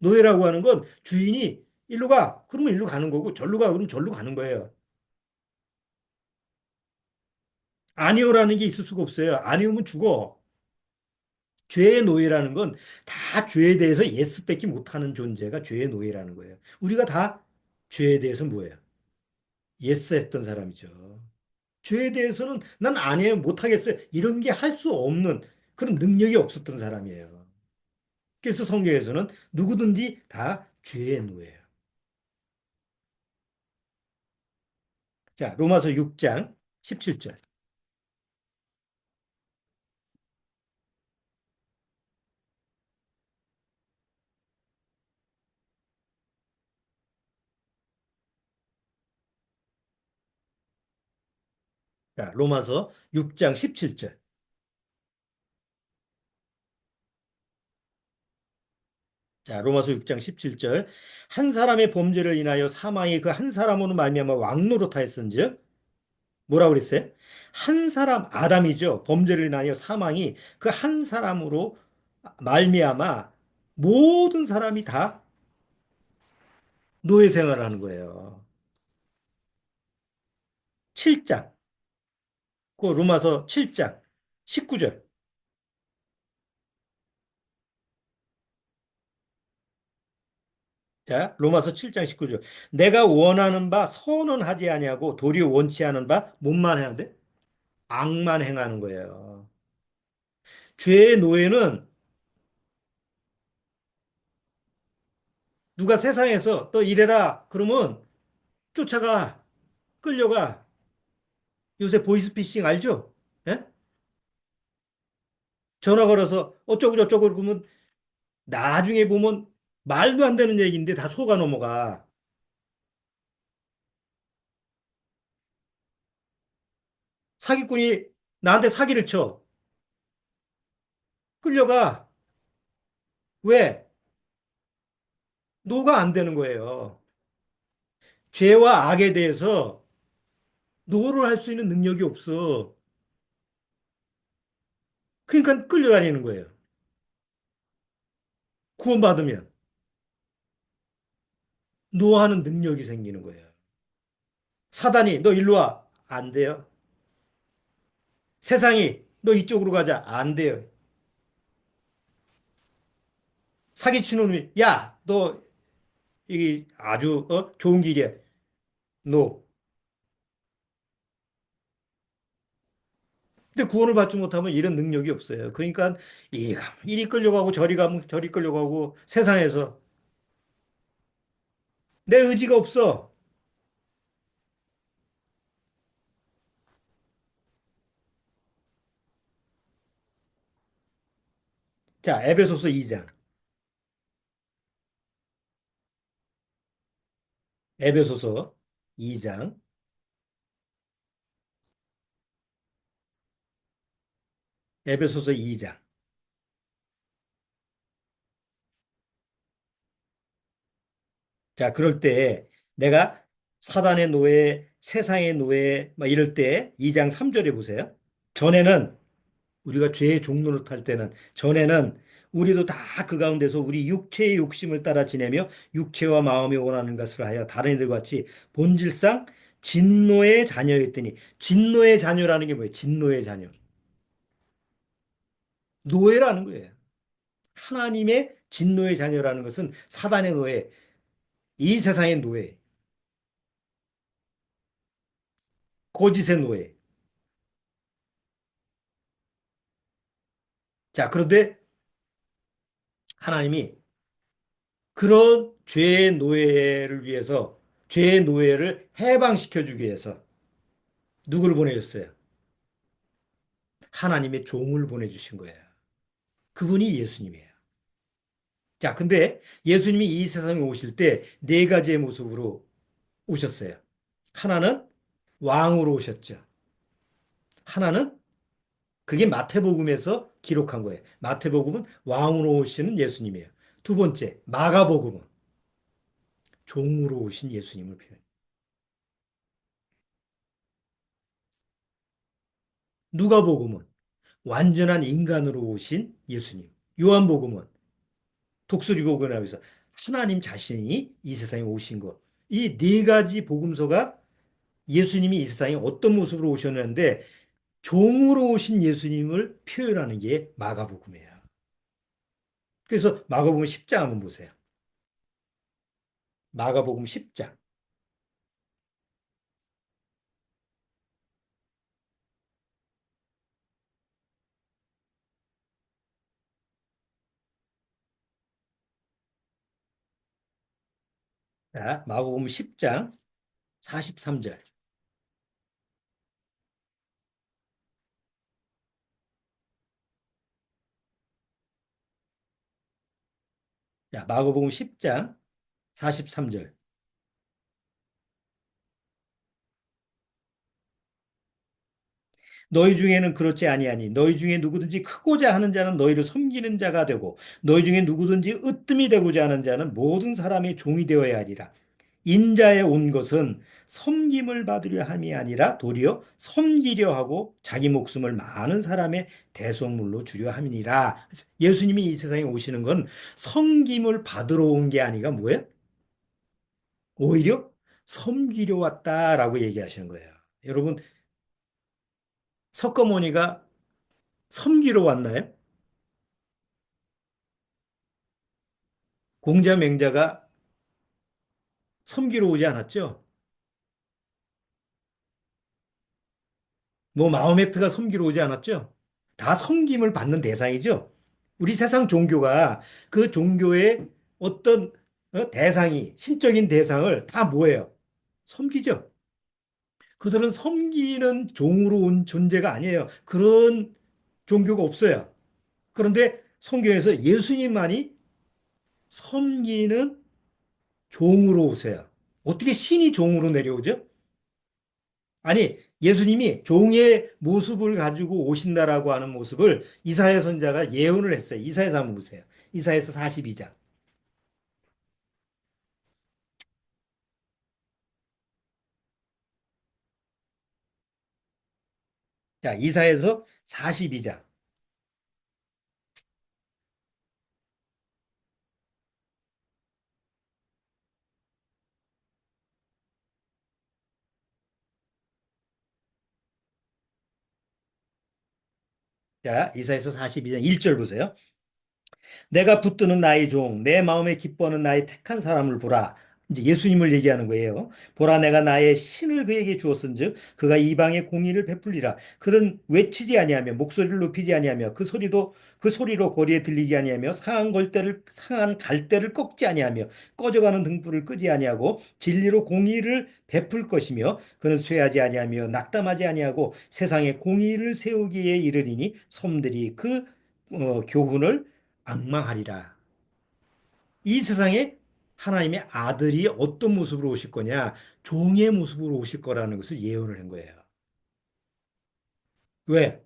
노예라고 하는 건 주인이 일로 가. 그러면 일로 가는 거고 절로 가. 그러면 절로 가는 거예요. 아니오라는 게 있을 수가 없어요. 아니오면 죽어. 죄의 노예라는 건 다 죄에 대해서 예스밖에 못하는 존재가 죄의 노예라는 거예요. 우리가 다 죄에 대해서 뭐예요? 예스 했던 사람이죠. 죄에 대해서는 난 아니에요, 못하겠어요. 이런 게 할 수 없는 그런 능력이 없었던 사람이에요. 그래서 성경에서는 누구든지 다 죄의 노예예요. 자, 로마서 6장 17절. 자, 로마서 6장 17절. 자, 로마서 6장 17절. 한 사람의 범죄를 인하여 사망이 그 한 사람으로 말미암아 왕노릇하였은즉 뭐라고 그랬어요? 한 사람 아담이죠. 범죄를 인하여 사망이 그 한 사람으로 말미암아 모든 사람이 다 노예 생활하는 거예요. 7장. 그 로마서 7장 19절. 자, 로마서 7장 19절. 내가 원하는 바 선언하지 아니하고 도리어 원치 않은 바 못만 해야 돼? 악만 행하는 거예요. 죄의 노예는 누가 세상에서 또 이래라 그러면 쫓아가, 끌려가. 요새 보이스피싱 알죠? 예? 전화 걸어서 어쩌고 저쩌고 그러면 나중에 보면 말도 안 되는 얘기인데 다 속아 넘어가. 사기꾼이 나한테 사기를 쳐. 끌려가. 왜? 노가 안 되는 거예요. 죄와 악에 대해서 노를 할 수 있는 능력이 없어. 그러니까 끌려다니는 거예요. 구원받으면 노하는 능력이 생기는 거예요. 사단이 너 일로 와. 안 돼요. 세상이 너 이쪽으로 가자. 안 돼요. 사기치는 놈이 야, 너 이게 아주 좋은 길이야. 노. 근데 구원을 받지 못하면 이런 능력이 없어요. 그러니까 이리 끌려가고 저리 가면 저리 끌려가고 세상에서 내 의지가 없어. 자, 에베소서 2장. 에베소서 2장. 에베소서 2장. 자, 그럴 때 내가 사단의 노예, 세상의 노예 막 이럴 때 2장 3절에 보세요. 전에는 우리가 죄의 종로를 탈 때는 전에는 우리도 다 그 가운데서 우리 육체의 욕심을 따라 지내며 육체와 마음이 원하는 것을 하여 다른 이들과 같이 본질상 진노의 자녀였더니 진노의 자녀라는 게 뭐예요? 진노의 자녀. 노예라는 거예요. 하나님의 진노의 자녀라는 것은 사단의 노예, 이 세상의 노예, 거짓의 노예. 자, 그런데 하나님이 그런 죄의 노예를 위해서 죄의 노예를 해방시켜 주기 위해서 누구를 보내셨어요? 하나님의 종을 보내주신 거예요. 그분이 예수님이에요. 자, 근데 예수님이 이 세상에 오실 때 네 가지의 모습으로 오셨어요. 하나는 왕으로 오셨죠. 하나는 그게 마태복음에서 기록한 거예요. 마태복음은 왕으로 오시는 예수님이에요. 두 번째, 마가복음은 종으로 오신 예수님을 표현해요. 누가복음은 완전한 인간으로 오신 예수님. 요한복음은 독수리 복음이라면서 하나님 자신이 이 세상에 오신 것. 이 네 가지 복음서가 예수님이 이 세상에 어떤 모습으로 오셨는데 종으로 오신 예수님을 표현하는 게 마가복음이에요. 그래서 마가복음 10장 한번 보세요. 마가복음 10장. 자, 마가복음 10장 43절. 자, 마가복음 10장 43절. 너희 중에는 그렇지 아니하니 너희 중에 누구든지 크고자 하는 자는 너희를 섬기는 자가 되고 너희 중에 누구든지 으뜸이 되고자 하는 자는 모든 사람의 종이 되어야 하리라. 인자에 온 것은 섬김을 받으려 함이 아니라 도리어 섬기려 하고 자기 목숨을 많은 사람의 대속물로 주려 함이니라. 예수님이 이 세상에 오시는 건 섬김을 받으러 온 게 아니라 뭐예요? 오히려 섬기려 왔다라고 얘기하시는 거예요. 여러분, 석가모니가 섬기러 왔나요? 공자맹자가 섬기러 오지 않았죠? 뭐 마호메트가 섬기러 오지 않았죠? 다 섬김을 받는 대상이죠. 우리 세상 종교가 그 종교의 어떤 대상이 신적인 대상을 다 뭐예요? 섬기죠. 그들은 섬기는 종으로 온 존재가 아니에요. 그런 종교가 없어요. 그런데 성경에서 예수님만이 섬기는 종으로 오세요. 어떻게 신이 종으로 내려오죠? 아니, 예수님이 종의 모습을 가지고 오신다라고 하는 모습을 이사야 선자가 예언을 했어요. 이사야서 한번 보세요. 이사야서 42장. 자, 이사야서 42장. 자, 이사야서 42장 1절 보세요. 내가 붙드는 나의 종, 내 마음에 기뻐하는 나의 택한 사람을 보라. 이제 예수님을 얘기하는 거예요. 보라, 내가 나의 신을 그에게 주었은즉 그가 이방의 공의를 베풀리라. 그는 외치지 아니하며 목소리를 높이지 아니하며 그 소리로 거리에 들리지 아니하며 상한 갈대를 꺾지 아니하며 꺼져가는 등불을 끄지 아니하고 진리로 공의를 베풀 것이며 그는 쇠하지 아니하며 낙담하지 아니하고 세상에 공의를 세우기에 이르리니 섬들이 그 교훈을 악망하리라. 이 세상에 하나님의 아들이 어떤 모습으로 오실 거냐? 종의 모습으로 오실 거라는 것을 예언을 한 거예요. 왜?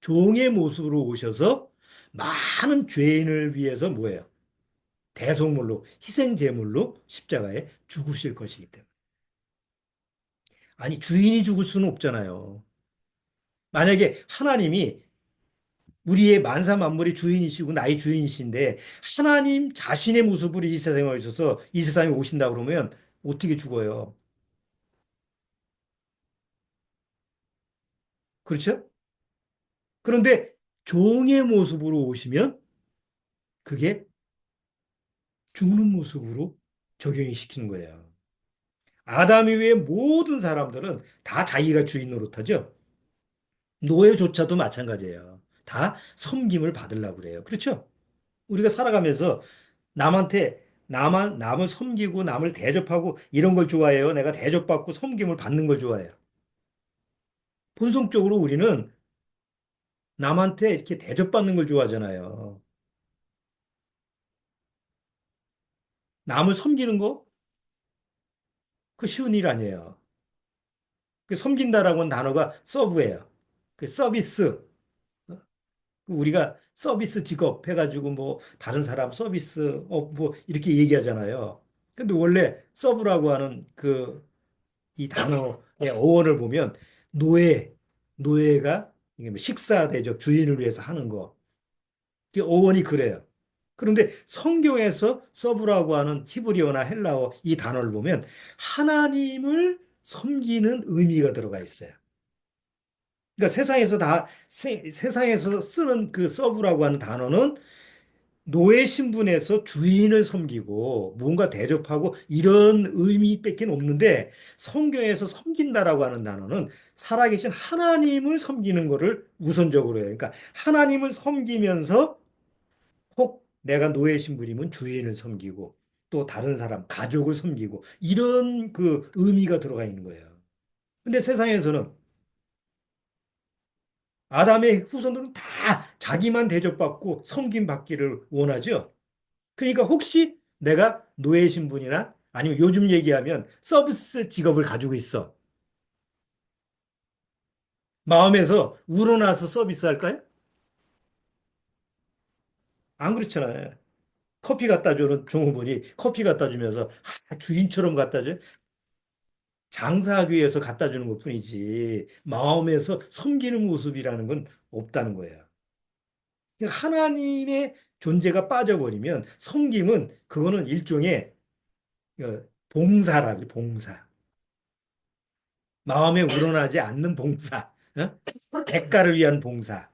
종의 모습으로 오셔서 많은 죄인을 위해서 뭐예요? 대속물로, 희생제물로 십자가에 죽으실 것이기 때문에. 아니, 주인이 죽을 수는 없잖아요. 만약에 하나님이 우리의 만사 만물의 주인이시고 나의 주인이신데 하나님 자신의 모습으로 이 세상에 오셔서 이 세상에 오신다 그러면 어떻게 죽어요? 그렇죠? 그런데 종의 모습으로 오시면 그게 죽는 모습으로 적용이 시키는 거예요. 아담 이후의 모든 사람들은 다 자기가 주인 노릇하죠. 노예조차도 마찬가지예요. 다 섬김을 받으려고 그래요. 그렇죠? 우리가 살아가면서 남을 섬기고 남을 대접하고 이런 걸 좋아해요. 내가 대접받고 섬김을 받는 걸 좋아해요. 본성적으로 우리는 남한테 이렇게 대접받는 걸 좋아하잖아요. 남을 섬기는 거? 그 쉬운 일 아니에요. 그 섬긴다라고 하는 단어가 서브예요. 그 서비스. 우리가 서비스 직업 해가지고 뭐 다른 사람 서비스 뭐 이렇게 얘기하잖아요. 근데 원래 서브라고 하는 그 이 단어의 어원을 보면 노예, 노예가 이게 뭐 식사 대접 주인을 위해서 하는 거. 그 어원이 그래요. 그런데 성경에서 서브라고 하는 히브리어나 헬라어 이 단어를 보면 하나님을 섬기는 의미가 들어가 있어요. 그러니까 세상에서 쓰는 그 서브라고 하는 단어는 노예 신분에서 주인을 섬기고 뭔가 대접하고 이런 의미밖에 없는데 성경에서 섬긴다라고 하는 단어는 살아계신 하나님을 섬기는 것을 우선적으로 해요. 그러니까 하나님을 섬기면서 혹 내가 노예 신분이면 주인을 섬기고 또 다른 사람, 가족을 섬기고 이런 그 의미가 들어가 있는 거예요. 근데 세상에서는 아담의 후손들은 다 자기만 대접받고 섬김받기를 원하죠. 그러니까 혹시 내가 노예 신분이나 아니면 요즘 얘기하면 서비스 직업을 가지고 있어. 마음에서 우러나서 서비스 할까요? 안 그렇잖아요. 커피 갖다 주는 종업원이 커피 갖다 주면서 주인처럼 갖다 줘. 장사하기 위해서 갖다 주는 것뿐이지 마음에서 섬기는 모습이라는 건 없다는 거예요. 그러니까 하나님의 존재가 빠져버리면 섬김은 그거는 일종의 봉사라고 봉사. 마음에 우러나지 않는 봉사. 대가를 위한 봉사.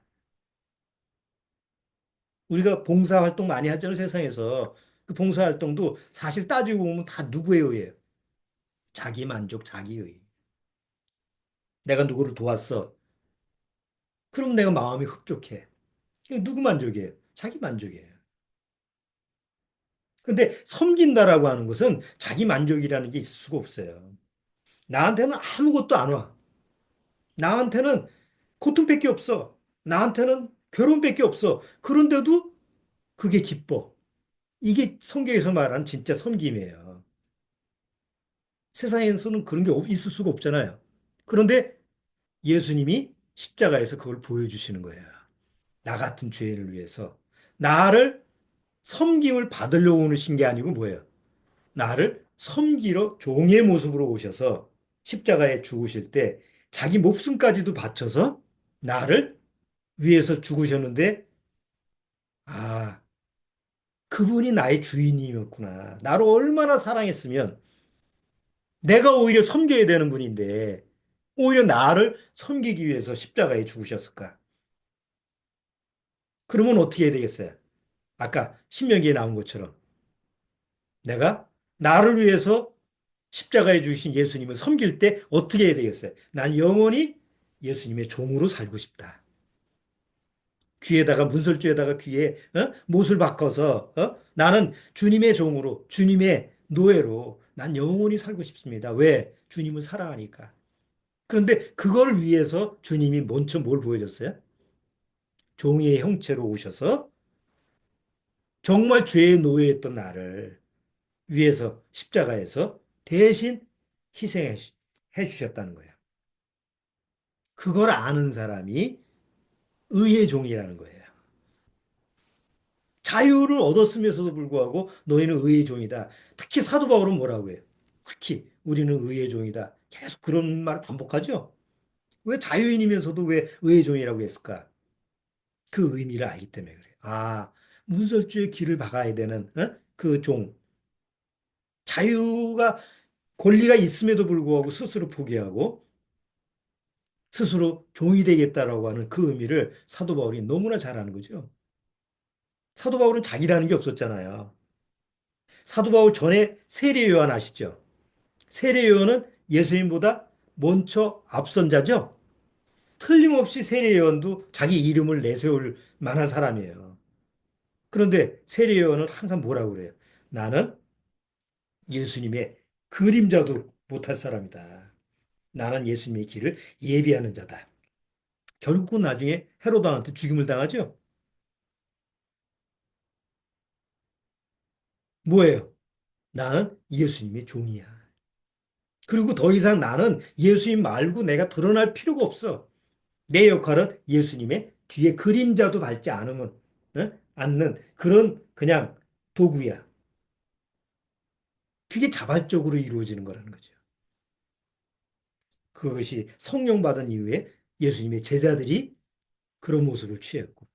우리가 봉사 활동 많이 하잖아요, 세상에서. 그 봉사 활동도 사실 따지고 보면 다 누구의 의예요? 자기 만족, 자기 의. 내가 누구를 도왔어. 그럼 내가 마음이 흡족해. 이거 누구 만족이에요? 자기 만족이에요. 근데 섬긴다라고 하는 것은 자기 만족이라는 게 있을 수가 없어요. 나한테는 아무것도 안 와. 나한테는 고통밖에 없어. 나한테는 괴로움밖에 없어. 그런데도 그게 기뻐. 이게 성경에서 말하는 진짜 섬김이에요. 세상에서는 그런 게 있을 수가 없잖아요. 그런데 예수님이 십자가에서 그걸 보여주시는 거예요. 나 같은 죄인을 위해서. 나를 섬김을 받으려고 오신 게 아니고 뭐예요? 나를 섬기러 종의 모습으로 오셔서 십자가에 죽으실 때 자기 목숨까지도 바쳐서 나를 위해서 죽으셨는데, 아, 그분이 나의 주인이었구나. 나를 얼마나 사랑했으면 내가 오히려 섬겨야 되는 분인데, 오히려 나를 섬기기 위해서 십자가에 죽으셨을까? 그러면 어떻게 해야 되겠어요? 아까 신명기에 나온 것처럼 내가 나를 위해서 십자가에 죽으신 예수님을 섬길 때 어떻게 해야 되겠어요? 난 영원히 예수님의 종으로 살고 싶다. 귀에다가 문설주에다가 귀에 못을 박아서 나는 주님의 종으로 주님의 노예로 난 영원히 살고 싶습니다. 왜? 주님을 사랑하니까. 그런데 그걸 위해서 주님이 먼저 뭘 보여줬어요? 종의 형체로 오셔서 정말 죄의 노예였던 나를 위해서 십자가에서 대신 희생해 주셨다는 거예요. 그걸 아는 사람이 의의 종이라는 거예요. 자유를 얻었으면서도 불구하고 너희는 의의 종이다. 특히 사도 바울은 뭐라고 해요? 특히 우리는 의의 종이다. 계속 그런 말 반복하죠. 왜 자유인이면서도 왜 의의 종이라고 했을까? 그 의미를 알기 때문에 그래요. 아, 문설주의 길을 박아야 되는 그 종. 자유가 권리가 있음에도 불구하고 스스로 포기하고 스스로 종이 되겠다라고 하는 그 의미를 사도 바울이 너무나 잘 아는 거죠. 사도 바울은 자기라는 게 없었잖아요. 사도 바울 전에 세례 요한 아시죠? 세례 요한은 예수님보다 먼저 앞선 자죠. 틀림없이 세례 요한도 자기 이름을 내세울 만한 사람이에요. 그런데 세례 요한은 항상 뭐라고 그래요? 나는 예수님의 그림자도 못할 사람이다. 나는 예수님의 길을 예비하는 자다. 결국은 나중에 헤로당한테 죽임을 당하죠. 뭐예요? 나는 예수님의 종이야. 그리고 더 이상 나는 예수님 말고 내가 드러날 필요가 없어. 내 역할은 예수님의 뒤에 그림자도 밟지 않으면 않는 그런 그냥 도구야. 그게 자발적으로 이루어지는 거라는 거죠. 그것이 성령 받은 이후에 예수님의 제자들이 그런 모습을 취했고,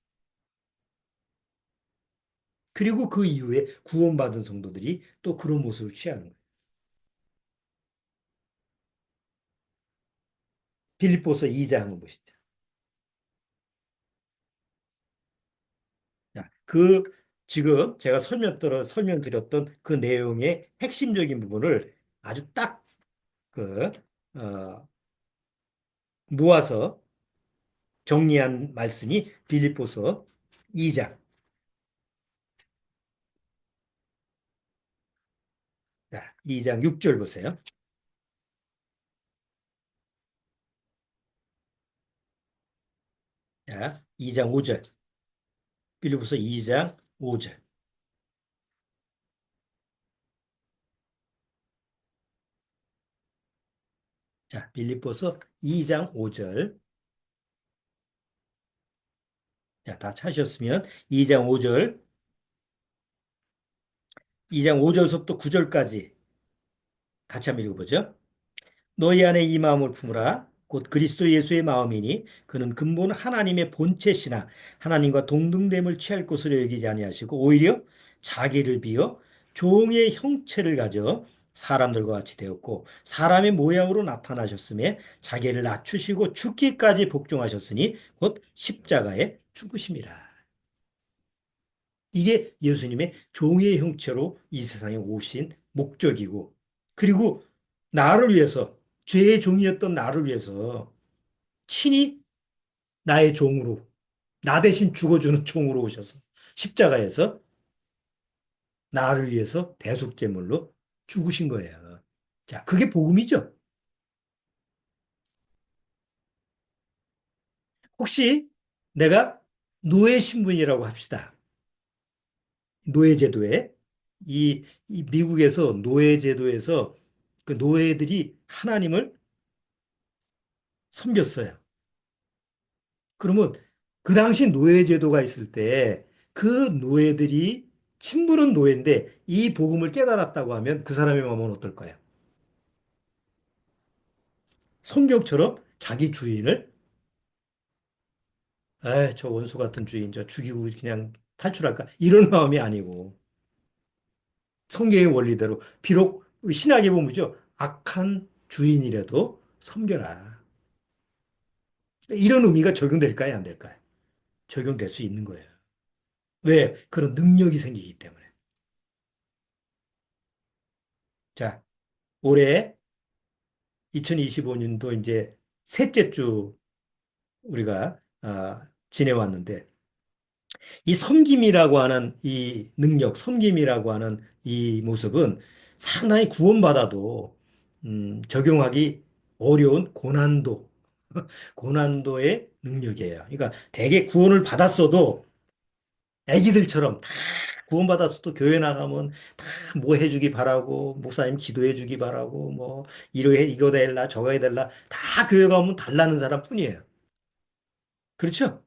그리고 그 이후에 구원받은 성도들이 또 그런 모습을 취하는 거예요. 빌립보서 2장 한번 보시죠. 자, 지금 제가 설명드렸던 그 내용의 핵심적인 부분을 아주 딱 그, 어, 모아서 정리한 말씀이 빌립보서 2장. 자, 2장 6절 보세요. 자, 2장 5절. 빌립보서 2장 5절. 자, 빌립보서 2장 5절. 자, 다 찾으셨으면 2장 5절, 2장 5절부터 9절까지 같이 한번 읽어보죠. 너희 안에 이 마음을 품으라. 곧 그리스도 예수의 마음이니 그는 근본 하나님의 본체시나 하나님과 동등됨을 취할 것으로 여기지 아니하시고 오히려 자기를 비어 종의 형체를 가져 사람들과 같이 되었고 사람의 모양으로 나타나셨음에 자기를 낮추시고 죽기까지 복종하셨으니 곧 십자가에 죽으심이라. 이게 예수님의 종의 형체로 이 세상에 오신 목적이고, 그리고 나를 위해서, 죄의 종이었던 나를 위해서 친히 나의 종으로, 나 대신 죽어주는 종으로 오셔서 십자가에서 나를 위해서 대속제물로 죽으신 거예요. 자, 그게 복음이죠. 혹시 내가 노예 신분이라고 합시다. 노예제도에. 이 미국에서 노예제도에서 그 노예들이 하나님을 섬겼어요. 그러면 그 당시 노예제도가 있을 때 그 노예들이 침부는 노예인데 이 복음을 깨달았다고 하면 그 사람의 마음은 어떨까요? 성경처럼 자기 주인을 저 원수 같은 주인 저 죽이고 그냥 탈출할까 이런 마음이 아니고 성경의 원리대로 비록 신학의 본무죠. 악한 주인이라도 섬겨라. 이런 의미가 적용될까요? 안 될까요? 적용될 수 있는 거예요. 왜? 그런 능력이 생기기 때문에. 자, 올해 2025년도 이제 셋째 주 우리가 지내왔는데 이 섬김이라고 하는 이 능력, 섬김이라고 하는 이 모습은 상당히 구원받아도 적용하기 어려운 고난도의 능력이에요. 그러니까 대개 구원을 받았어도 애기들처럼 다 구원받았어도 교회 나가면 다 뭐 해주기 바라고 목사님 기도해주기 바라고 뭐 이러해 이거 해달라 저거 해달라 다 교회 가면 달라는 사람뿐이에요. 그렇죠?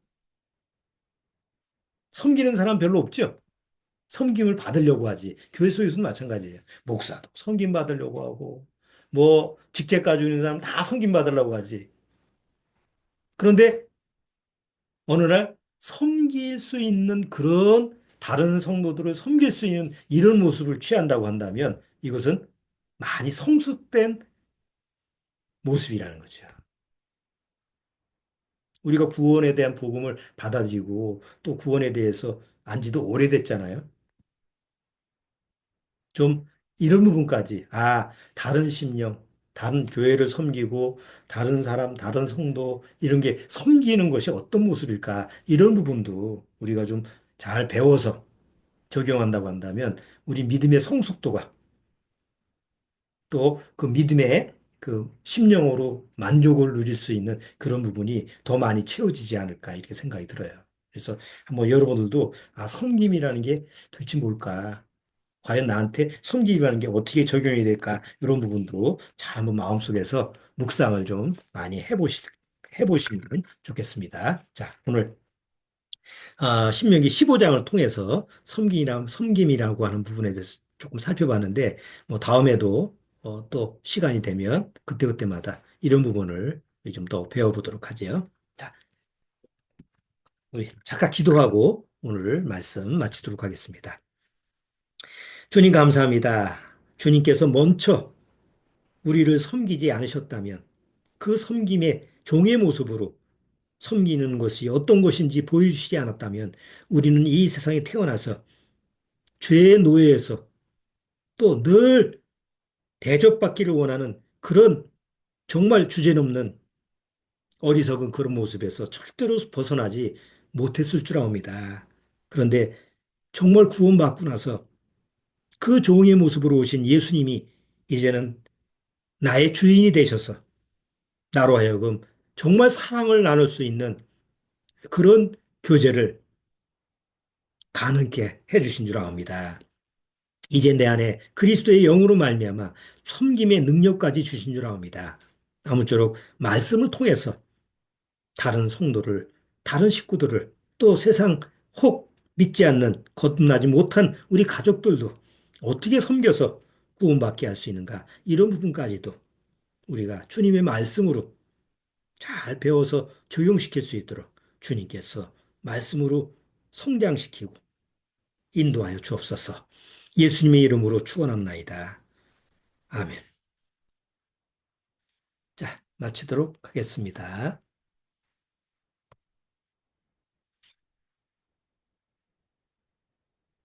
섬기는 사람 별로 없죠? 섬김을 받으려고 하지. 교회 속에서도 마찬가지예요. 목사도 섬김 받으려고 하고 뭐 직책 가지고 있는 사람 다 섬김 받으려고 하지. 그런데 어느 날 섬길 수 있는 그런 다른 성도들을 섬길 수 있는 이런 모습을 취한다고 한다면 이것은 많이 성숙된 모습이라는 거죠. 우리가 구원에 대한 복음을 받아들이고 또 구원에 대해서 안지도 오래됐잖아요. 좀 이런 부분까지, 다른 심령, 다른 교회를 섬기고 다른 사람, 다른 성도 이런 게 섬기는 것이 어떤 모습일까? 이런 부분도 우리가 좀 잘 배워서 적용한다고 한다면 우리 믿음의 성숙도가 또 그 믿음의 그 심령으로 만족을 누릴 수 있는 그런 부분이 더 많이 채워지지 않을까 이렇게 생각이 들어요. 그래서 한번 여러분들도 섬김이라는 게 도대체 뭘까? 과연 나한테 섬김이라는 게 어떻게 적용이 될까? 이런 부분도 잘 한번 마음속에서 묵상을 좀 많이 해보시면 좋겠습니다. 자, 오늘 신명기 15장을 통해서 섬김이라고 하는 부분에 대해서 조금 살펴봤는데, 뭐, 다음에도 또 시간이 되면 그때그때마다 이런 부분을 좀 더 배워보도록 하죠. 자, 우리 잠깐 기도하고 오늘 말씀 마치도록 하겠습니다. 주님 감사합니다. 주님께서 먼저 우리를 섬기지 않으셨다면 그 섬김의 종의 모습으로 섬기는 것이 어떤 것인지 보여주시지 않았다면 우리는 이 세상에 태어나서 죄의 노예에서 또 늘 대접받기를 원하는 그런 정말 주제넘는 어리석은 그런 모습에서 절대로 벗어나지 못했을 줄 압니다. 그런데 정말 구원받고 나서 그 종의 모습으로 오신 예수님이 이제는 나의 주인이 되셔서 나로 하여금 정말 사랑을 나눌 수 있는 그런 교제를 가능케 해주신 줄 압니다. 이제 내 안에 그리스도의 영으로 말미암아 섬김의 능력까지 주신 줄 압니다. 아무쪼록 말씀을 통해서 다른 성도를, 다른 식구들을 또 세상 혹 믿지 않는 거듭나지 못한 우리 가족들도 어떻게 섬겨서 구원받게 할 수 있는가 이런 부분까지도 우리가 주님의 말씀으로 잘 배워서 적용시킬 수 있도록 주님께서 말씀으로 성장시키고 인도하여 주옵소서. 예수님의 이름으로 축원합나이다. 아멘. 자, 마치도록 하겠습니다.